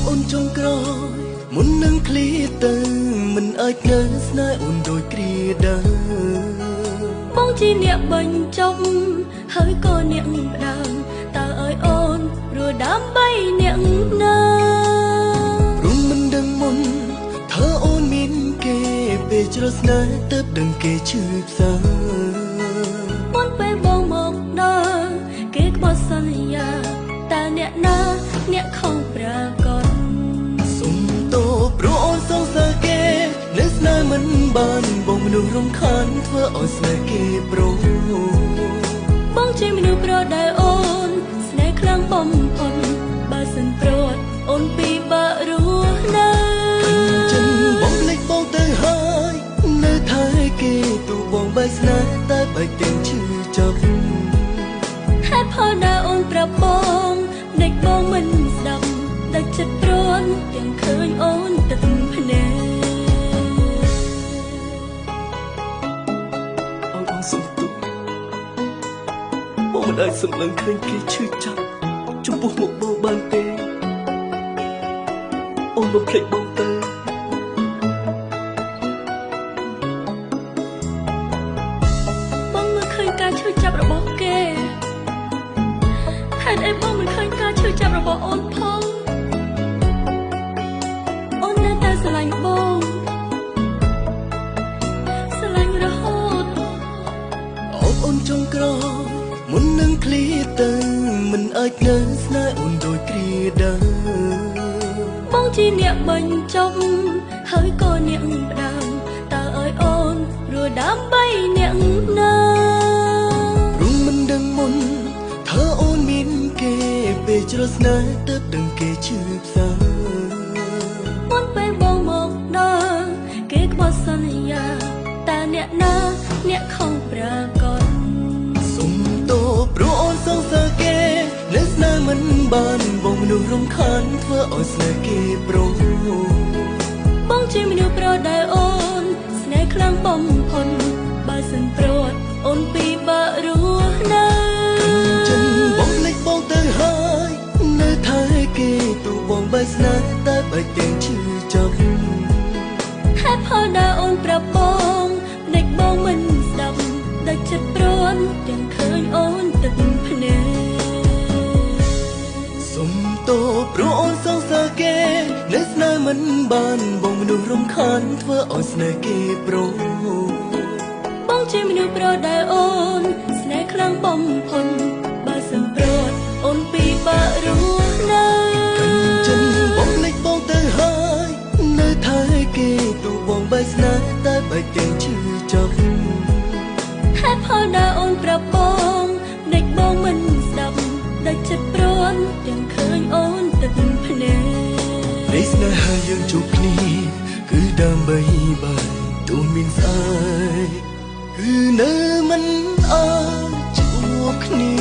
អូនចុងក្រោយមុននឹងឃ្លាទៅមិនអាចនៅស្នេហ៍អូនដូចគ្រាដើមបងជាអ្នកបញ្ចប់ហើយក៏អ្នកផ្ដើមតើឲ្យអូនព្រោះដើម្បីអ្នកណាព្រមមិនដឹងមុនថាអូនមានគេពេលជ្រស្នេហ៍ទៅដឹងគេឈឺផ្សាមុនពេលបងមកដល់គេខ្វល់សន្យាតើអ្នកណាអ្នកខំប្រាកដសុំតោព្រោះអូនសងសើគេនៅស្នេហ៍មិនបានបងមនុស្សរំខានធ្វើឲ្យស្នេហ៍គេប្រោបងជាមនុស្សប្រដែលអូនស្នេហ៍ខ្លាំងបំផុតបើសិនព្រាត់អូនពិបាករស់នៅចិនបងភ្លេចបងទៅហើយនៅថែគេទូបងបែកស្នេហ៍តែបែកទាំងឈឺចាប់ហេតុផលដែលអូនប្រាប់បងដេកបងមិនស្ដាប់ដឹកចិត្តព្រាត់ទាំងឃើញអូនទឹកភ្នែកអូនសុំទុកបងមិនអាចសម្លឹងឃើញគេឈឺចាប់ចំពោះមុខបងបានទេអូនមិនភ្លេចបងទៅបងមើលឃើញការឈឺចាប់របស់គេហេតុអីបងមិនឃើញការឈឺចាប់របស់អូនផងអូននៅតែស្រឡាញ់បងស្រឡាញ់រហូតអូនចុងក្រោយមុននឹងឃ្លាទៅមិនអាចនៅស្នេហ៍អូនដូចគ្រាដើមបងជាអ្នកបញ្ចប់ហើយក៏អ្នកផ្ដើមតើឲ្យអូនព្រោះដើម្បីអ្នកណាព្រមមិនដឹងមុនថាអូនមានគេពេលជ្រស្នេហ៍ទៅដឹងគេឈឺផ្សាមុនពេលបងមកដល់គេខ្វល់សន្យាតើអ្នកណាអ្នកខំប្រាកដសុំតោព្រោះអូនសងសើគេនៅស្នេហ៍មិនបានបងមនុស្សរំខានធ្វើឲ្យស្នេហ៍គេប្រោបងជាមនុស្សប្រដែលអូនស្នេហ៍ខ្លាំងបំផុតបើសិនព្រាត់អូនពិបាករស់នៅចិនបងភ្លេចបងទៅហើយនៅថែគេទូបងបែកស្នេហ៍តែបែកទាំងឈឺចាប់ហេតុផលដែលអូនប្រាប់បងដេកបងមិនស្ដាប់ដឹកចិត្តព្រាត់ទាំងឃើញអូនទឹកភ្នែកសុំតោព្រោះអូនសងសើគេនៅស្នេហ៍មិនបានបងមនុស្សរំខានធ្វើឲ្យស្នេហ៍គេប្រោបងជាមនុស្សប្រដែលអូនស្នេហ៍ខ្លាំងបំផុតបើសិនព្រាត់អូនពិបាករស់នៅចិនបងភ្លេចបងទៅហើយនៅថែគេទូបងបែកស្នេហ៍តែបែកទាំងឈឺចាប់ហេតុផលដែលអូនប្រាប់បងដេកបងមិនស្ដាប់ដឹកចិត្តព្រាត់ទាំងឃើញអូនទឹកភ្នែកនៃស្នេហាយើងជួបគ្នាគឺដើម្បីបានទូមានស្អែកគឺនៅមិនអាចជួបគ្នា